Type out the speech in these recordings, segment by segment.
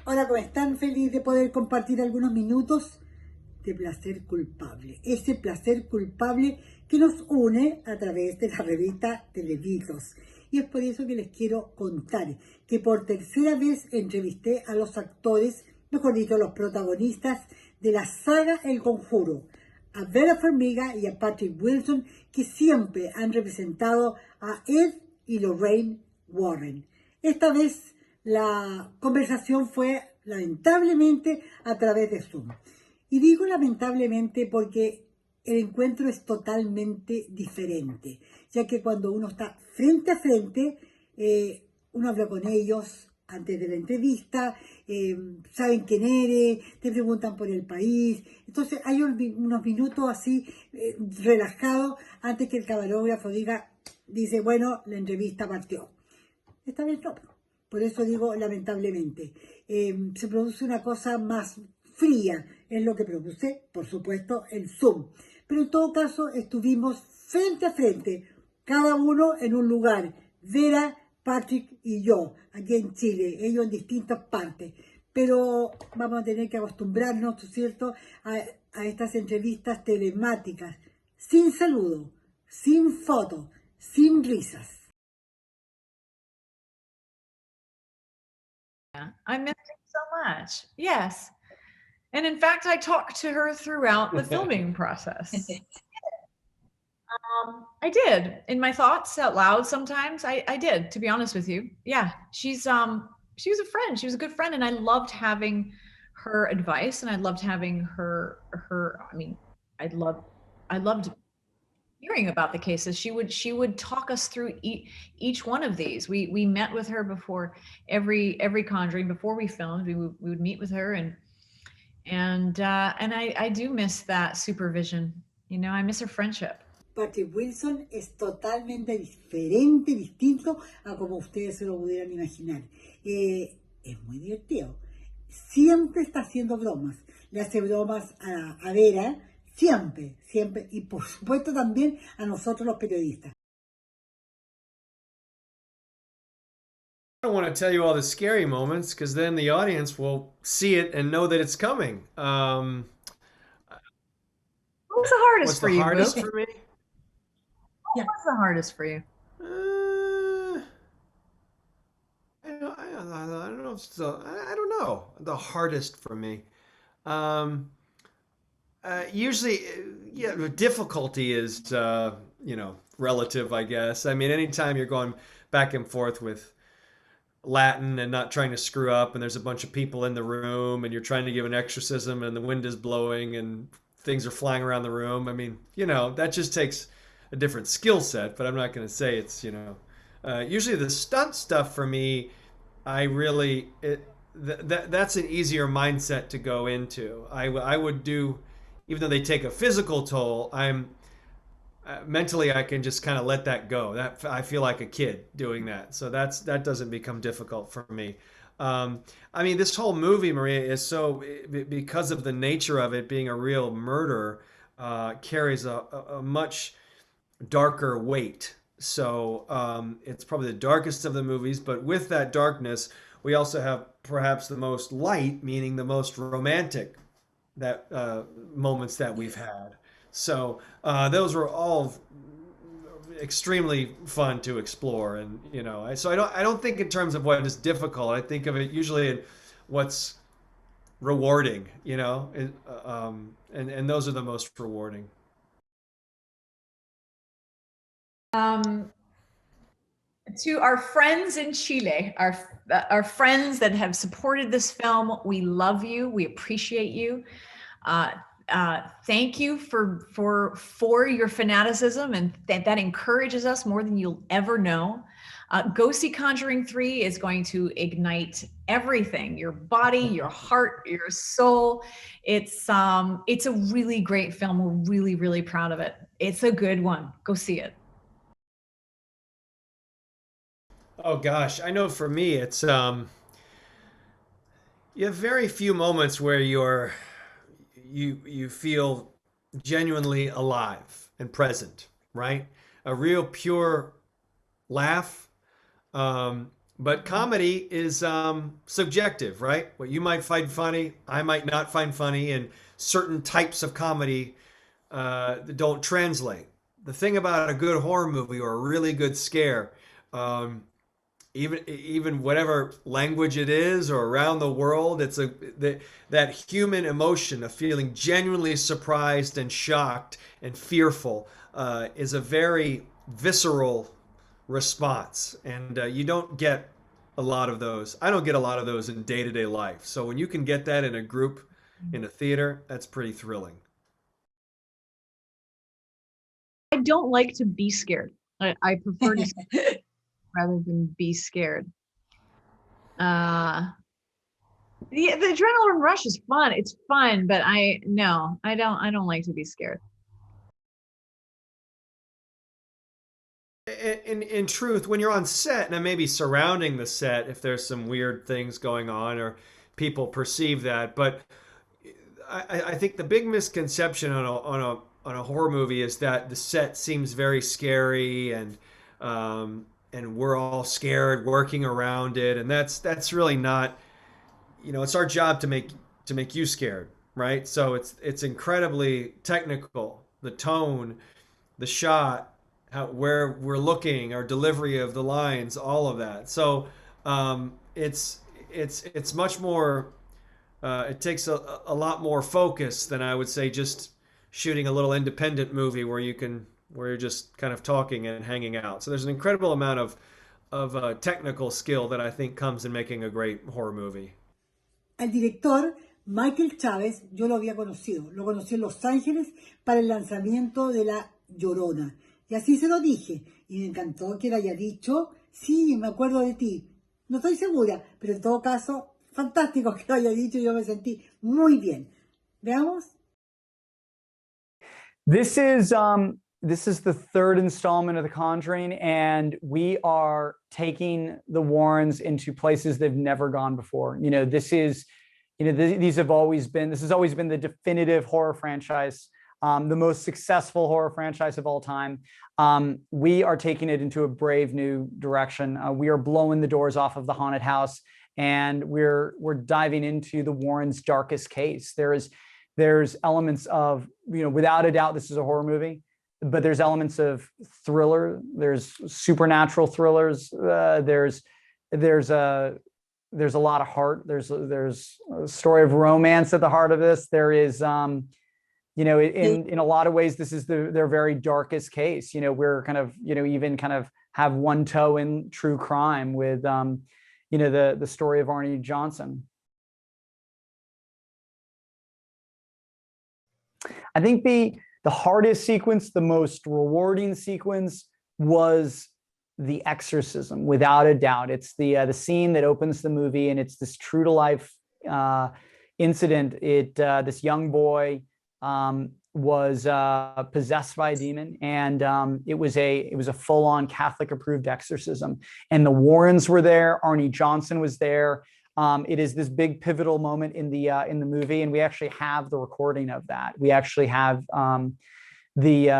Hola, ¿cómo están? Feliz de poder compartir algunos minutos de placer culpable. Ese placer culpable que nos une a través de la revista Televisos. Y es por eso que les quiero contar que por tercera vez entrevisté a los actores, mejor dicho, a los protagonistas de la saga El Conjuro, a Vera Farmiga y a Patrick Wilson, que siempre han representado a Ed y Lorraine Warren. Esta vez la conversación fue lamentablemente a través de Zoom. Y digo lamentablemente porque el encuentro es totalmente diferente, ya que cuando uno está frente a frente, uno habla con ellos antes de la entrevista, saben quién eres, te preguntan por el país. Entonces hay unos minutos así relajados antes que el camarógrafo dice, bueno, la entrevista partió. Esta vez no. Por eso digo lamentablemente. Se produce una cosa más fría, es lo que produce, por supuesto, el Zoom. Pero en todo caso estuvimos frente a frente, cada uno en un lugar. Vera, Patrick y yo, aquí en Chile, ellos en distintas partes. Pero vamos a tener que acostumbrarnos, ¿no es cierto?, a estas entrevistas telemáticas, sin saludo, sin foto, sin risas. I miss her so much. Yes. And in fact, I talked to her throughout the filming process. I did. In my thoughts out loud sometimes. I did, to be honest with you. Yeah. She was a friend. She was a good friend. And I loved having her advice, and I loved having I loved hearing about the cases. She would talk us through each one of these. We met with her before every Conjuring. Before we filmed, we would meet with her, and I do miss that supervision. You know, I miss her friendship. Patrick Wilson es totalmente diferente, distinto a como ustedes se lo pudieran imaginar. Es muy divertido. Siempre está haciendo bromas. Le hace bromas a Vera, siempre, siempre. Y por supuesto también a nosotros los periodistas. I don't want to tell you all the scary moments because then the audience will see it and know that it's coming. What was the hardest What's for the you? hardest for me? What was the hardest for you? I don't know. I don't know. The hardest for me. Um, Usually, yeah, the difficulty is, relative, I guess. I mean, anytime you're going back and forth with Latin and not trying to screw up, and there's a bunch of people in the room, and you're trying to give an exorcism, and the wind is blowing, and things are flying around the room. I mean, that just takes a different skill set, but I'm not going to say usually the stunt stuff for me, I really, that's an easier mindset to go into. I would do, even though they take a physical toll, mentally I can just kind of let that go. That I feel like a kid doing that, so that doesn't become difficult for me. I mean, this whole movie, Maria, is so, because of the nature of it being a real murder, carries a much darker weight. So it's probably the darkest of the movies, but with that darkness, we also have perhaps the most light, meaning the most romantic that moments that we've had. So those were all extremely fun to explore, and so I don't think in terms of what is difficult. I think of it usually in what's rewarding, and those are the most rewarding. To our friends in Chile, our friends that have supported this film, we love you. We appreciate you. Thank you for your fanaticism, and that encourages us more than you'll ever know. Go see Conjuring 3 is going to ignite everything, your body, your heart, your soul. It's a really great film. We're really, really proud of it. It's a good one. Go see it. Oh gosh, I know for me it's you have very few moments where you feel genuinely alive and present, right? A real pure laugh, But comedy is subjective, right? What you might find funny, I might not find funny, and certain types of comedy don't translate. The thing about a good horror movie or a really good scare, um, even whatever language it is or around the world, it's that human emotion of feeling genuinely surprised and shocked and fearful is a very visceral response, and you don't get a lot of those. I don't get a lot of those in day-to-day life. So when you can get that in a group, in a theater, that's pretty thrilling. I don't like to be scared. I prefer to rather than be scared. The adrenaline rush is fun. It's fun, but I don't like to be scared. In truth, when you're on set and maybe surrounding the set, if there's some weird things going on or people perceive that, but I think the big misconception on a horror movie is that the set seems very scary and we're all scared working around it, and that's really not. It's our job to make you scared, right? So it's incredibly technical, the tone, the shot, where we're looking, our delivery of the lines, all of that. So it's much more. It takes a lot more focus than I would say just shooting a little independent movie where you're just kind of talking and hanging out. So there's an incredible amount of technical skill that I think comes in making a great horror movie. Al director Michael Chaves yo lo conocí en Los Ángeles para el lanzamiento de La Llorona. Y así se lo dije, y me encantó que le haya dicho, sí, me acuerdo de ti. No estoy segura, pero en todo caso, fantástico que lo haya dicho, yo me sentí muy bien. Veamos. This is the third installment of The Conjuring, and we are taking the Warrens into places they've never gone before. This has always been the definitive horror franchise, the most successful horror franchise of all time. We are taking it into a brave new direction. We are blowing the doors off of the haunted house, and we're diving into the Warrens' darkest case. There's elements of, without a doubt, this is a horror movie, but there's elements of thriller. There's supernatural thrillers. There's a lot of heart. There's a story of romance at the heart of this. There is, in a lot of ways, this is their very darkest case. We're kind of, even kind of have one toe in true crime with, the story of Arnie Johnson. I think the hardest sequence, the most rewarding sequence, was the exorcism, without a doubt. It's the scene that opens the movie, and it's this true to life incident. This young boy was possessed by a demon, and it was a full-on Catholic approved exorcism. And the Warrens were there. Arnie Johnson was there. It is this big pivotal moment in the movie, and we actually have the recording of that. We actually have the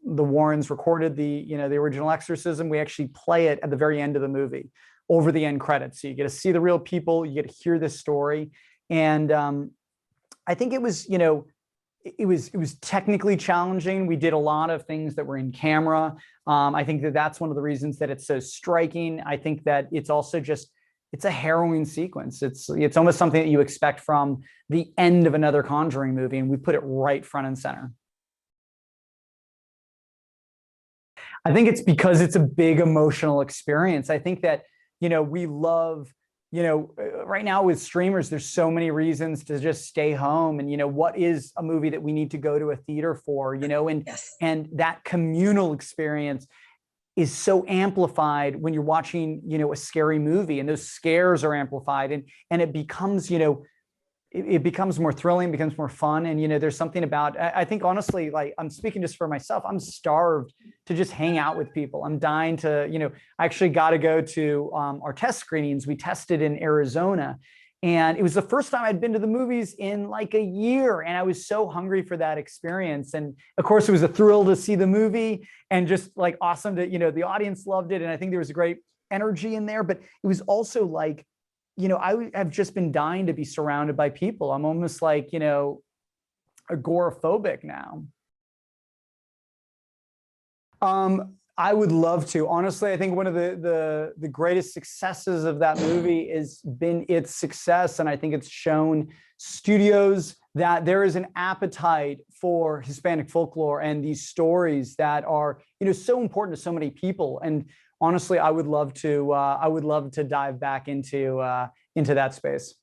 Warrens recorded the original exorcism. We actually play it at the very end of the movie, over the end credits. So you get to see the real people, you get to hear this story, and I think it was technically challenging. We did a lot of things that were in camera. I think that's one of the reasons that it's so striking. I think that it's also it's a harrowing sequence. It's almost something that you expect from the end of another Conjuring movie, and we put it right front and center. I think it's because it's a big emotional experience. I think that, we love, right now with streamers, there's so many reasons to just stay home. And, what is a movie that we need to go to a theater for, and, Yes. and that communal experience is so amplified when you're watching, a scary movie, and those scares are amplified, and it becomes, it becomes more thrilling, becomes more fun. And, there's something about, I think, honestly, like, I'm speaking just for myself, I'm starved to just hang out with people. I'm dying to, I actually got to go to our test screenings. We tested in Arizona, And it was the first time I'd been to the movies in like a year. And I was so hungry for that experience. And of course, it was a thrill to see the movie and just like awesome to, the audience loved it. And I think there was a great energy in there. But it was also like, I have just been dying to be surrounded by people. I'm almost like, agoraphobic now. I would love to. Honestly, I think one of the greatest successes of that movie has been its success. And I think it's shown studios that there is an appetite for Hispanic folklore and these stories that are, so important to so many people. And honestly, I would love to dive back into that space.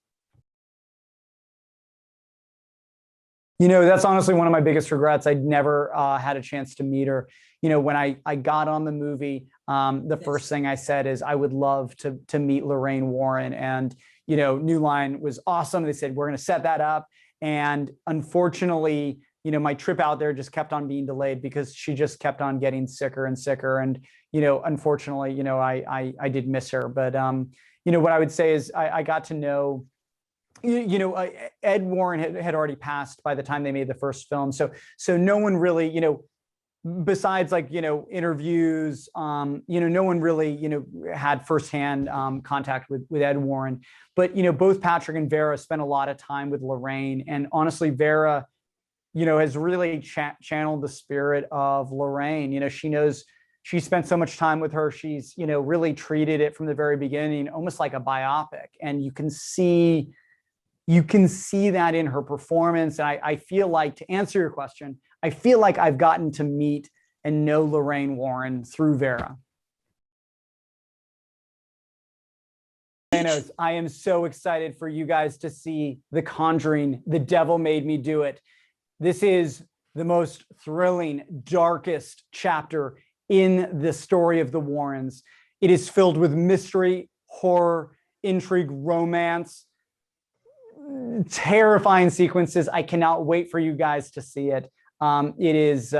That's honestly one of my biggest regrets. I'd never had a chance to meet her. When I got on the movie, the first thing I said is I would love to meet Lorraine Warren. And, New Line was awesome. They said, we're going to set that up. And unfortunately, my trip out there just kept on being delayed because she just kept on getting sicker and sicker. And, unfortunately, I did miss her. But, what I would say is I got to know, Ed Warren had already passed by the time they made the first film. So no one really, besides like, interviews, no one really, had firsthand contact with Ed Warren. But, both Patrick and Vera spent a lot of time with Lorraine. And honestly, Vera, has really channeled the spirit of Lorraine. She spent so much time with her. She's, really treated it from the very beginning, almost like a biopic. And you can see that in her performance. And I feel like, to answer your question, I feel like I've gotten to meet and know Lorraine Warren through Vera. I am so excited for you guys to see The Conjuring, The Devil Made Me Do It. This is the most thrilling, darkest chapter in the story of the Warrens. It is filled with mystery, horror, intrigue, romance, terrifying sequences. I cannot wait for you guys to see it. It's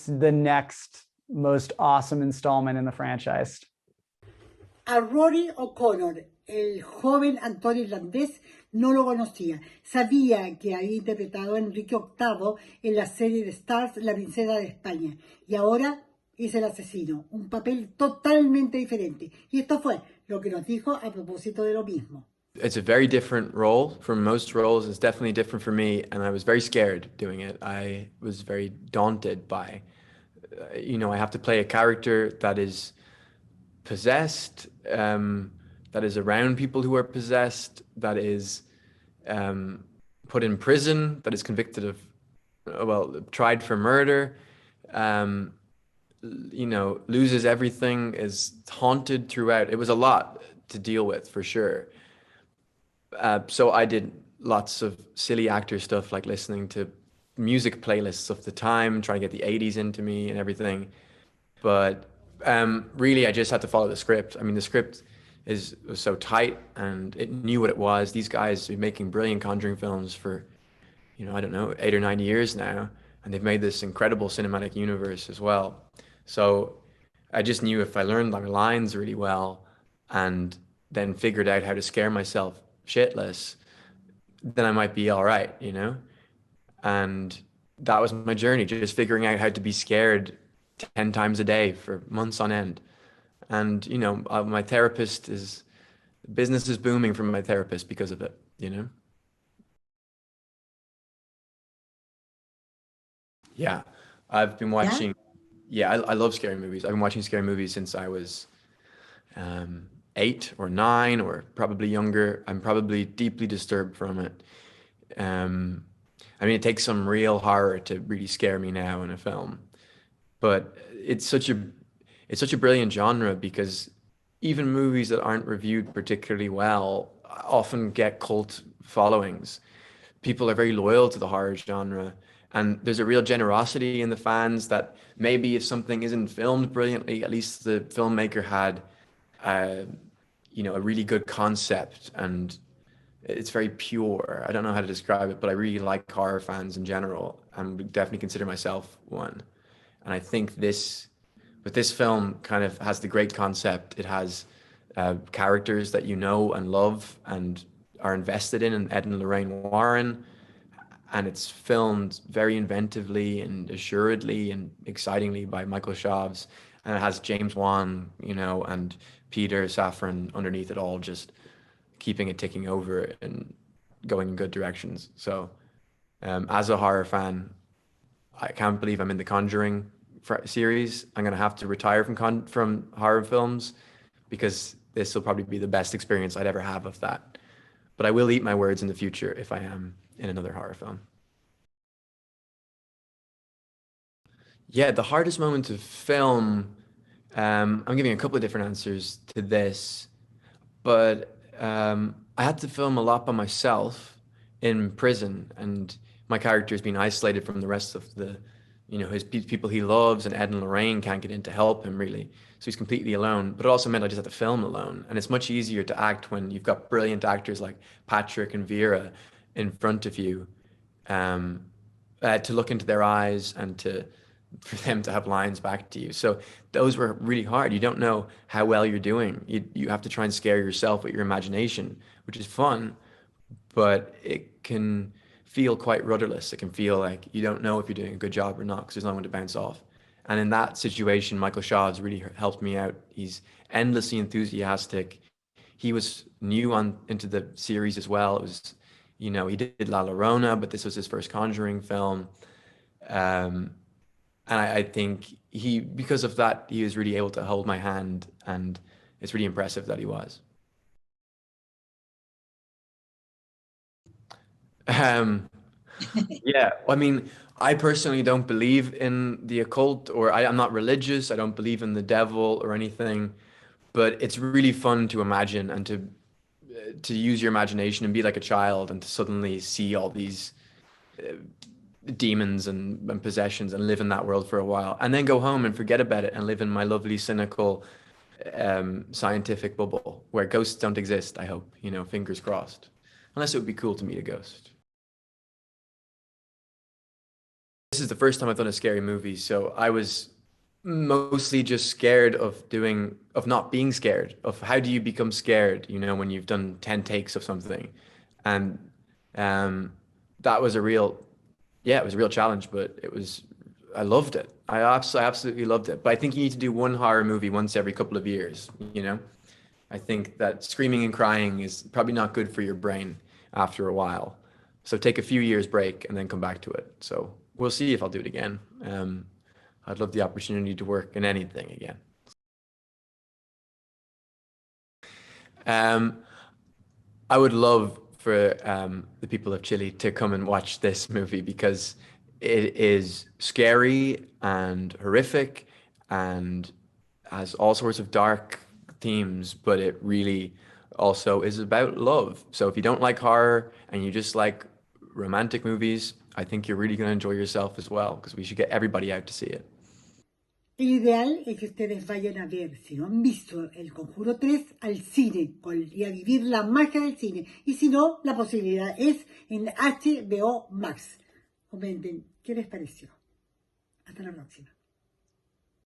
the next most awesome installment in the franchise. A Ruairi O'Connor, el joven actor irlandés, no lo conocía. Sabía que había interpretado a Enrique VIII en la serie de Starz, La princesa de España. Y ahora es el asesino. Un papel totalmente diferente. Y esto fue lo que nos dijo a propósito de lo mismo. It's a very different role from most roles. It's definitely different for me, and I was very scared doing it. I was very daunted by, I have to play a character that is possessed, that is around people who are possessed, that is put in prison, that is convicted of, tried for murder, loses everything, is haunted throughout. It was a lot to deal with, for sure. So I did lots of silly actor stuff, like listening to music playlists of the time, trying to get the 80s into me and everything. But really, I just had to follow the script. I mean, the script was so tight, and it knew what it was. These guys are making brilliant Conjuring films for, I don't know, 8 or 9 years now, and they've made this incredible cinematic universe as well. So I just knew if I learned my lines really well and then figured out how to scare myself shitless, then I might be all right, And that was my journey, just figuring out how to be scared 10 times a day for months on end. And, my therapist business is booming from my therapist because of it, Yeah, I've been watching, I love scary movies. I've been watching scary movies since I was 8 or 9, or probably younger. I'm probably deeply disturbed from it. It takes some real horror to really scare me now in a film. But it's such a brilliant genre, because even movies that aren't reviewed particularly well often get cult followings. People are very loyal to the horror genre, and there's a real generosity in the fans that maybe if something isn't filmed brilliantly, at least the filmmaker had a really good concept, and it's very pure. I don't know how to describe it, but I really like horror fans in general, and would definitely consider myself one. And I think with this film kind of has the great concept. It has characters that you know and love and are invested in Ed and Lorraine Warren. And it's filmed very inventively and assuredly and excitingly by Michael Chaves. And it has James Wan, you know, and Peter Safran underneath it all, just keeping it ticking over and going in good directions. So as a horror fan, I can't believe I'm in the Conjuring series. I'm going to have to retire from horror films because this will probably be the best experience I'd ever have of that. But I will eat my words in the future if I am in another horror film. Yeah, the hardest moment to film, I'm giving a couple of different answers to this, but I had to film a lot by myself in prison, and my character has been isolated from the rest of the, you know, his people he loves, and Ed and Lorraine can't get in to help him really. So he's completely alone, but it also meant I just had to film alone. And it's much easier to act when you've got brilliant actors like Patrick and Vera in front of you, to look into their eyes and for them to have lines back to you. So those were really hard. You don't know how well you're doing. You have to try and scare yourself with your imagination, which is fun, but it can feel quite rudderless. It can feel like you don't know if you're doing a good job or not because there's no one to bounce off. And in that situation, Michael Chaves really helped me out. He's endlessly enthusiastic. He was new into the series as well. It was, you know, he did La Llorona, but this was his first Conjuring film. And I think because of that, he was really able to hold my hand, and it's really impressive that he was. Yeah, I mean, I personally don't believe in the occult, or I'm not religious. I don't believe in the devil or anything, but it's really fun to imagine and to use your imagination and be like a child and to suddenly see all these demons and possessions and live in that world for a while and then go home and forget about it and live in my lovely, cynical, scientific bubble where ghosts don't exist, I hope, you know, fingers crossed. Unless it would be cool to meet a ghost. This is the first time I've done a scary movie, so I was mostly just scared of not being scared, of how do you become scared, you know, when you've done 10 takes of something. And that was it was a real challenge, but I loved it. I absolutely loved it. But I think you need to do one horror movie once every couple of years, you know? I think that screaming and crying is probably not good for your brain after a while. So take a few years break and then come back to it. So we'll see if I'll do it again. I'd love the opportunity to work in anything again. I would love for the people of Chile to come and watch this movie because it is scary and horrific and has all sorts of dark themes, but it really also is about love. So if you don't like horror and you just like romantic movies, I think you're really going to enjoy yourself as well, because we should get everybody out to see it. El ideal es que ustedes vayan a ver, si no han visto el Conjuro 3, al cine y a vivir la magia del cine. Y si no, la posibilidad es en HBO Max. Comenten qué les pareció. Hasta la próxima.